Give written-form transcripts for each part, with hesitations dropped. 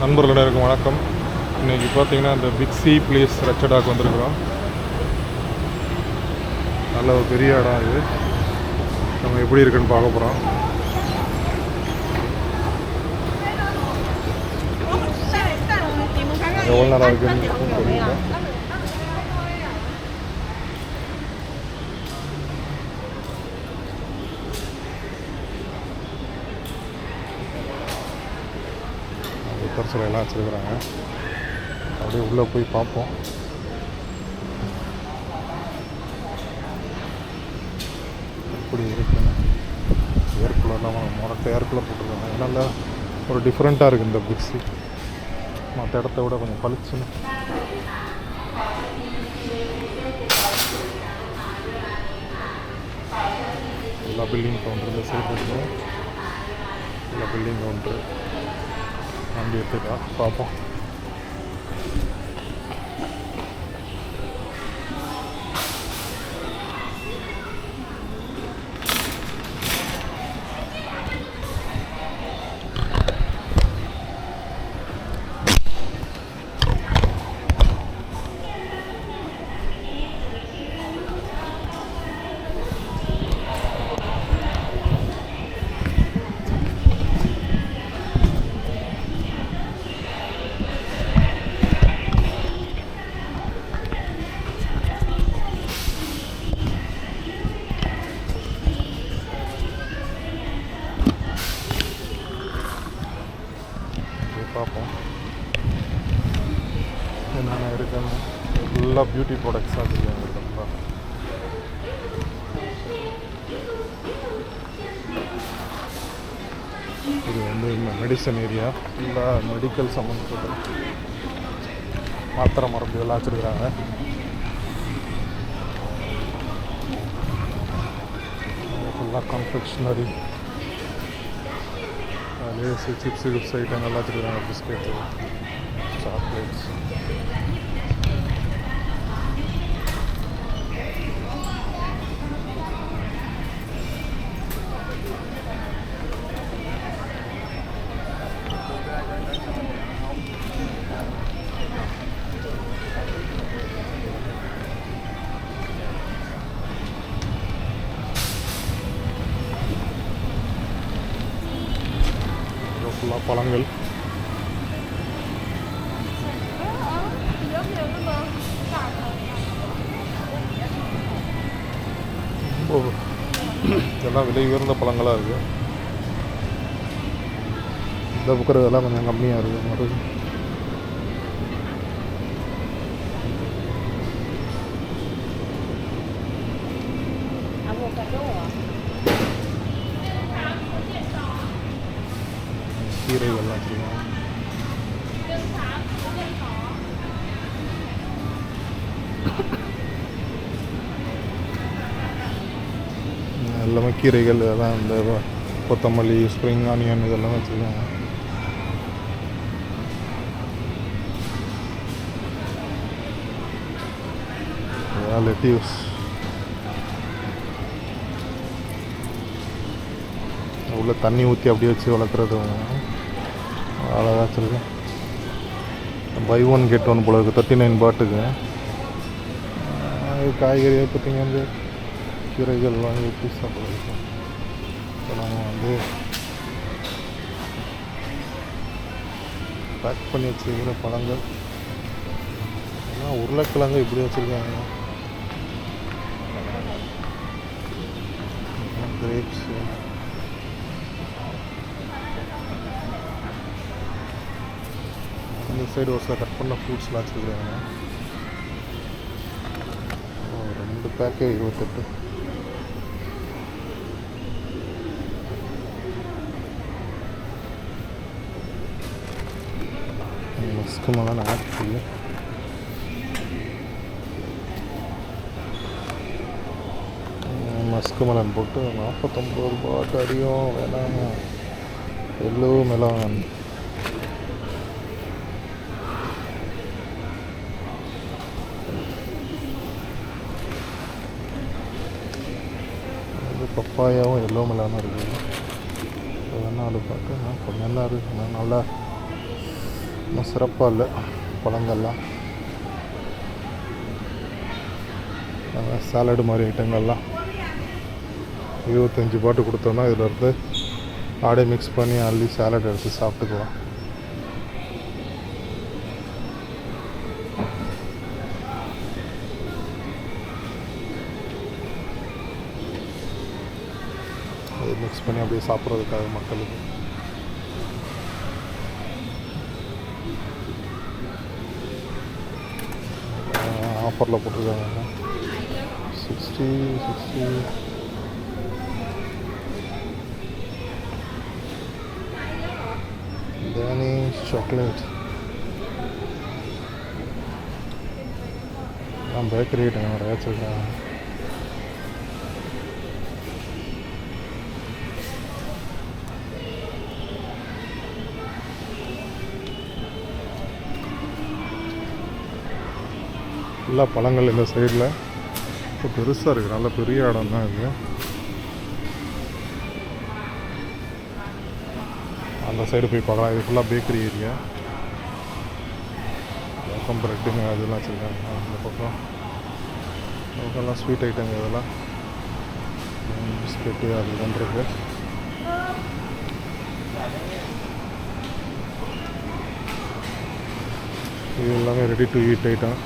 நண்பர்களிடம் வணக்கம். இன்றைக்கி பார்த்தீங்கன்னா இந்த பிக் சி பிளேஸ் ரச்சடாக் வந்திருக்கிறோம். நல்ல ஒரு பெரிய இடம் இது. நம்ம எப்படி இருக்குன்னு பார்க்க போகிறோம். எவ்வளோ நேரம் இருக்குன்னு தெரியல. சிலை எல்லாம் வச்சுருக்குறாங்க. அப்படியே உள்ளே போய் பார்ப்போம். எப்படி இருக்குன்னு. ஏர்குலர்லாம் முரட்டை ஏர்குலர் போட்டிருக்காங்க. அதனால ஒரு டிஃப்ரெண்ட்டாக இருக்குது இந்த பிக்ஸி. மற்ற இடத்த விட கொஞ்சம் பளிச்சுன்னு. எல்லா பில்டிங் கவுண்டர் இந்த சைடு இருக்குது. எல்லா பில்டிங் கவுண்டர் வண்டி எடுத்துக்கா பார்ப்போம். பார்ப்போம் என்னென்ன இருக்குன்னு. ஃபுல்லாக பியூட்டி ப்ராடக்ட்ஸாக வச்சுருக்காங்க. ரொம்ப இது வந்து இந்த மெடிசன் ஏரியா. ஃபுல்லாக மெடிக்கல் சம்மந்தப்பட்ட மாத்திரை மருந்து இதெல்லாம் வச்சுருக்குறாங்க. ஃபுல்லாக கன்ஃபெக்ஷனரி லேஸ் சிப்ஸு கிப்ஸ் ஐட்டம் நல்லா வச்சுருக்காங்க. Biscuit, chocolates. ஃபுல்லாக பழங்கள். இதெல்லாம் விலை உயர்ந்த பழங்களாக இருக்குது. இந்த பக்கம் இதெல்லாம் கொஞ்சம் கம்மியாக இருக்குது. மறு கீரைகள்லாம் வச்சுருக்காங்க. எல்லாமே கீரைகள். இதெல்லாம் இந்த கொத்தமல்லி, ஸ்ப்ரிங் ஆனியன் இதெல்லாம் வச்சுருக்காங்க. லெட்டிவ்ஸ். உள்ள தண்ணி ஊற்றி அப்படியே வச்சு வளர்க்குறது அழகாக வச்சுருக்கேன். பை ஒன் கெட் ஒன் போல இருக்குது. 39 பாட்டுக்கு. காய்கறியை பார்த்திங்க வந்து கீரைகள் வாங்கி ஊற்றி சாப்பிடுவோம். இப்போ நம்ம வந்து பேக் பண்ணி வச்சுருக்கிற பழங்கள் எல்லாம் உருளைக்கிழங்கு இப்படி வச்சுருக்காங்க. கிரேப்ஸு, இந்த சைடு ஒரு சில கட் பண்ண ஃப்ரூட்ஸ்லாம் வச்சுருக்காங்க. 2 pack 28. Musk melon apple. Musk melon போட்டு 49 ரூபாய்க்கு அடியும் வேணாம். Yellow melon. பப்பாயாவும் எல்லோ மெலானும் இருக்குது. வேணால் அது பார்க்க கொஞ்சம் தான் இருக்குது. நல்லா இன்னும் சிறப்பாக இல்லை பழங்கள்லாம். சாலடு மாதிரி ஐட்டங்கள்லாம் 25 பாட்டு கொடுத்தோன்னா இதில் இருந்து அப்படியே மிக்ஸ் பண்ணி அள்ளி சாலட் எடுத்து சாப்பிட்டுக்கலாம். அது மிக்ஸ் பண்ணி அப்படியே சாப்பிட்றதுக்காக மக்களுக்கு. ஆஃபரில் போட்டிருக்காங்க 60 Danish chocolate. நான் பேக்கரி ஐட்டம் நிறையா வச்சுருக்கேன். ஃபுல்லாக பழங்கள் இந்த சைடில் இப்போ பெருசாக இருக்குது. நல்ல பெரிய இடம் தான் இது. அந்த சைடு போய் பார்க்கலாம். இது ஃபுல்லாக பேக்கரி ஏரியா. பக்கம் ப்ரெட்டுங்க அதெல்லாம் வச்சுருக்காங்க. அந்த பக்கம் அதெல்லாம் ஸ்வீட் ஐட்டங்க, இதெல்லாம் பிஸ்கெட்டு அது பண்ணுறது. இது எல்லாமே ரெடி டு ஈட் ஐட்டம்.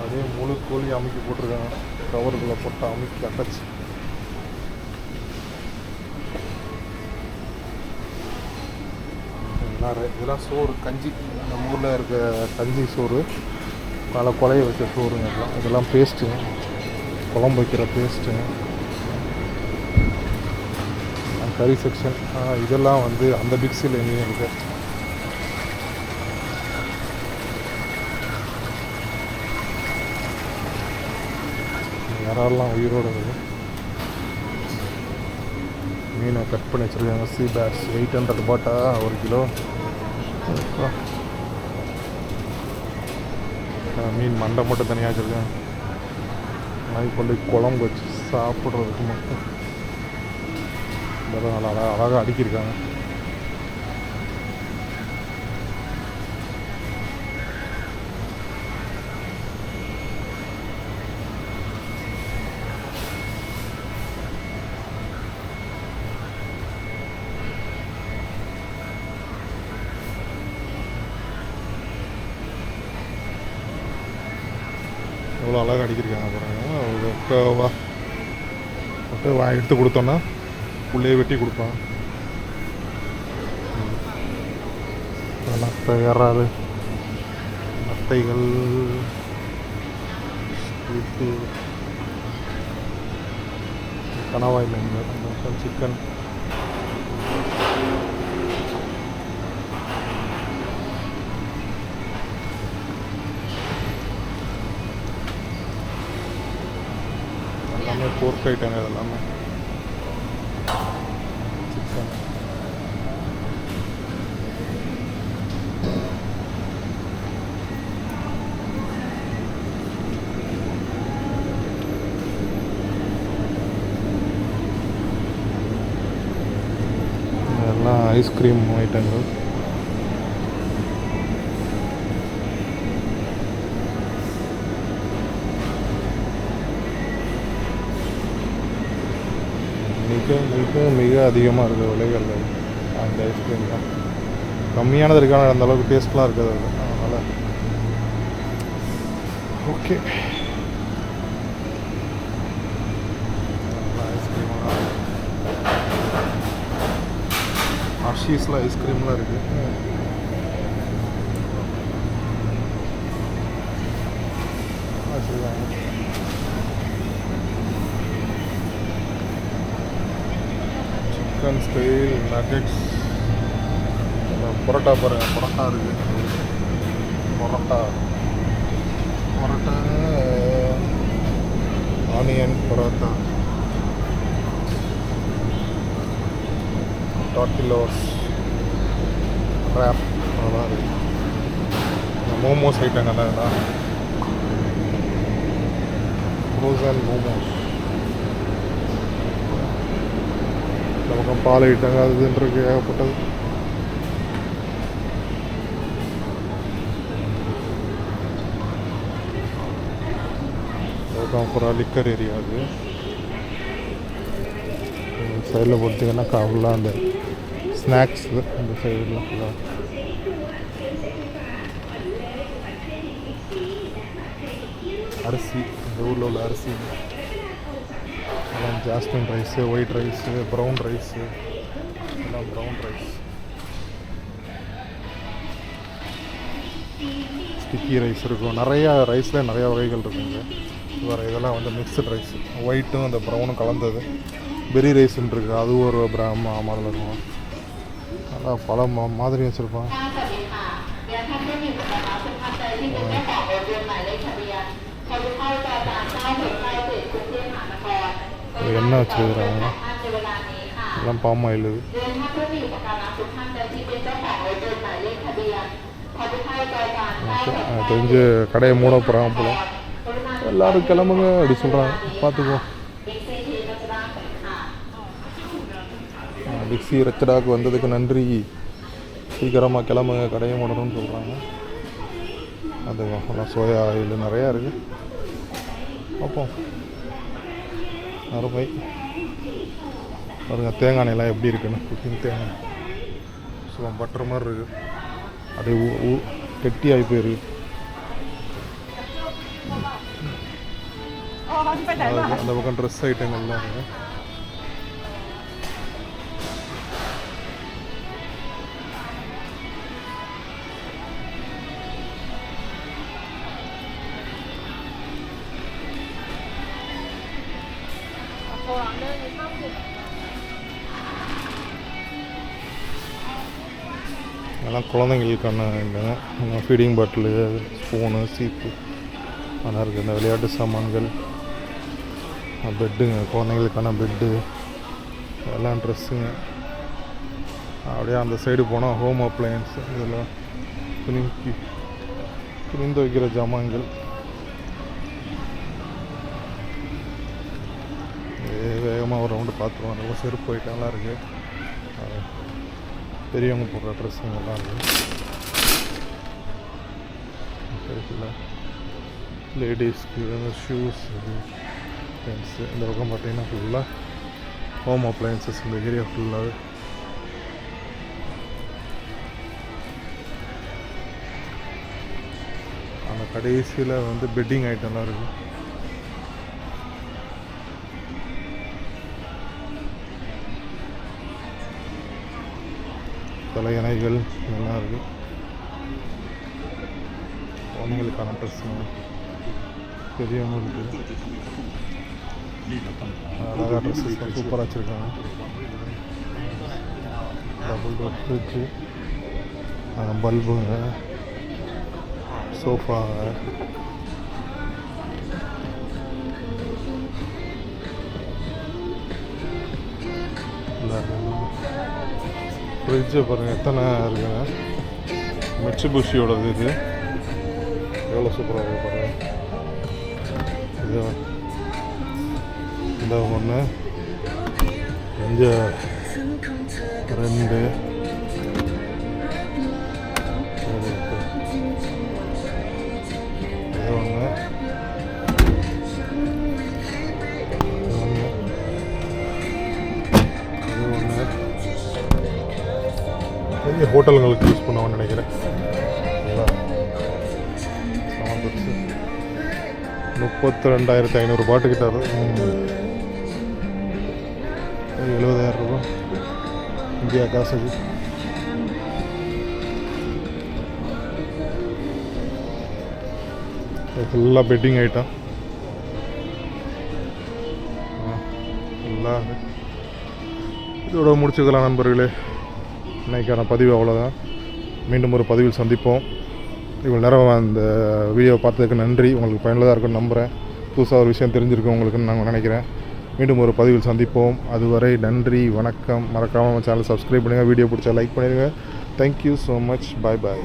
அதே முழு கோழி அமைக்கி போட்டிருக்காங்க. கவருக்குள்ளே போட்டு அமைக்கி அடைச்சி. இதெல்லாம் சோறு, கஞ்சி. நம்ம ஊரில் இருக்க கஞ்சி சோறு, பல கொலைய வச்ச சோறுங்க. இதெல்லாம் பேஸ்ட்டுங்க, குழம்பு வைக்கிற பேஸ்ட்டுங்க. கறி செக்ஷன். இதெல்லாம் வந்து அந்த பிக்ஸில் எங்கேயும் இருக்குது. யாரெல்லாம் உயிரோடு இருக்குது. மீனை கட் பண்ணி வச்சுருக்காங்க. சீ பேட்ஸ் 800 பாட்டா 1 கிலோ. மீன் மண்டை மட்டும் தனியாக வச்சுருக்கேன். நாய் கொண்டு குழம்பு வச்சு சாப்பிட்றதுக்கு மட்டும் இதெல்லாம் நல்லா அழகாக அடுக்கியிருக்காங்க. எவ்வளோ அழகாக அடிக்கிருக்காங்க பாருங்க. எடுத்து கொடுத்தோன்னா உள்ளே வெட்டி கொடுப்பாங்க. நத்தை, இறால், நத்தைகள், ஸ்வீட்டு, கணவாய் மீன்கள், சிக்கன். எல்லாமே போர்க் ஐட்டங்க. இதெல்லாமே சிக்கன். இதெல்லாம் ஐஸ்கிரீம் ஐட்டங்கள். மிக அதிகமாக இருக்குது விலைகள். அந்த ஐஸ்கிரீம் தான் கம்மியானது இருக்கான அந்தளவுக்கு டேஸ்ட்லாம் இருக்குது அது. அதனால் ஓகே. ஐஸ்கிரீம்லாம் ஹர்ஷீஸில் ஐஸ்கிரீம்லாம் இருக்குது. வச்சுருக்காங்க. Chicken style nuggets. பரோட்டா பாருங்கள். பரோட்டா இருக்குது. பரோட்டா ஆனியன் பரோட்டா, டார்டிலோஸ், ரேப், அதெல்லாம் இருக்குது. மோமோஸ் ஐட்டங்கள்லாம் இதெல்லாம் ஃப்ரோசன் மோமோஸ். இந்த பக்கம் பால் ஐட்டங்க அது இதுன்னு இருக்கு ஏகப்பட்டது. அதுதான் அப்புறம் லிக்கர் ஏரியா. அது சைடில் பார்த்தீங்கன்னா ஃபுல்லாக அந்த ஸ்நாக்ஸ் அந்த சைடில் ஃபுல்லாக அரிசி, இந்த ஊரில் உள்ள அரிசி எல்லாம் jasmine rice, white rice, brown rice, எல்லாம் ப்ரௌன் ரைஸ், ஸ்டிக்கி ரைஸ் இருக்கும். நிறையா ரைஸில் நிறையா வகைகள் இருக்குங்க. வேறு இதெல்லாம் வந்து மிக்சட் ரைஸ், ஒயிட்டும் அந்த ப்ரௌனும் கலந்தது. பெரி ரைஸ்ன்னு இருக்குது, அது ஒரு மாடல் இருக்கும். நல்லா பல மாதிரி வச்சுருப்பான். எண்ணெய் வச்சுருக்குறாங்க, எல்லாம் பாம் ஆயில். தெரிஞ்சு கடையை மூட போகிறாங்க போல. எல்லோரும் கிளம்புங்க அப்படி சொல்கிறாங்க, பார்த்துக்குவோம். மிக்ஸி ரச்சடாக்கு வந்ததுக்கு நன்றி, சீக்கிரமாக கிளம்புங்க கடையை மூடணும்னு சொல்கிறாங்க. அதுவும் சோயா ஆயில் நிறையா இருக்குது. பார்ப்போம். அருமை பாருங்க, தேங்காய் எண்ணெயெல்லாம் எப்படி இருக்குன்னு. குக்கிங் தேங்காய் சும்மா பட்டர் மாதிரி இருக்குது, அப்படியே கெட்டி ஆகி போயிருக்கு. அந்த பக்கம் ட்ரெஸ் ஐட்டங்கள்லாம் இருக்குது. அதெல்லாம் குழந்தைங்களுக்கான இல்லைங்க, ஃபீடிங் பாட்டிலு, ஸ்பூனு, சீப்பு அதெல்லாம் இருக்குது. இந்த விளையாட்டு சாமான்கள், பெட்டுங்க, குழந்தைங்களுக்கான பெட்டு, எல்லாம் ட்ரெஸ்ஸுங்க. அப்படியே அந்த சைடு போனால் ஹோம் அப்ளையன்ஸு, இதெல்லாம் துணி துவைக்கிற ஜாமான்கள். வேகமாக ஒரு ரவுண்டு பார்த்துருவோம். நல்லா செருப்பு ஐட்டம்லாம் இருக்குது, பெரியவங்க போடுற ட்ரெஸ்ஸுங்கெல்லாம் இருக்குது. லேடிஸ்க்கு ஷூஸ், பென்ஸு. இந்த பக்கம் பார்த்தீங்கன்னா ஃபுல்லாக ஹோம் அப்ளையன்சஸ். இந்த ஏரியா ஃபுல்லாக அந்த கடைசியில் வந்து பெட்டிங் ஐட்டம்லாம் இருக்குது. தலையணைகள் இதெல்லாம் இருக்குது. குழந்தைங்களுக்கான ட்ரெஸ்ஸுங்க, பெரியவங்களுக்கு அழகாக ட்ரெஸ்ஸஸ் சூப்பராக வச்சுருக்காங்க. டபுள் டோர் ஃப்ரிட்ஜு, பல்புங்க, சோஃபாங்க, ஃப்ரிட்ஜை பாருங்கள் எத்தனை இருக்குங்க. மிட்சுபிஷியோடது இது, எவ்வளோ சூப்பராக இருக்குது பாருங்கள். இது இந்த ஒன்று, இங்கே 2, இது ஒன்று, பெரிய ஹோட்டலுங்களுக்கு யூஸ் பண்ணுவான்னு நினைக்கிறேன். 32,500 பாட்டுக்கிட்ட 70,000 ரூபா இந்தியா காசுக்கு. ஃபுல்லாக பெட்டிங் ஐட்டம் ஃபுல்லாக. இதோட முடிச்சுக்கலாம் நண்பர்களே. இன்றைக்கான பதிவு அவ்வளோதான். மீண்டும் ஒரு பதிவில் சந்திப்போம். இவ்வளோ நேரம் அந்த வீடியோவை பார்த்ததுக்கு நன்றி. உங்களுக்கு பயனுள்ளதாக இருக்குன்னு நம்புகிறேன். புதுசாக ஒரு விஷயம் தெரிஞ்சிருக்கும் உங்களுக்குன்னு நான் நினைக்கிறேன். மீண்டும் ஒரு பதிவில் சந்திப்போம். அதுவரை நன்றி, வணக்கம். மறக்காமல் நம்ம சேனலை சப்ஸ்கிரைப் பண்ணுங்கள். வீடியோ பிடிச்சா லைக் பண்ணிடுங்க. Thank you so much. பாய் பாய்.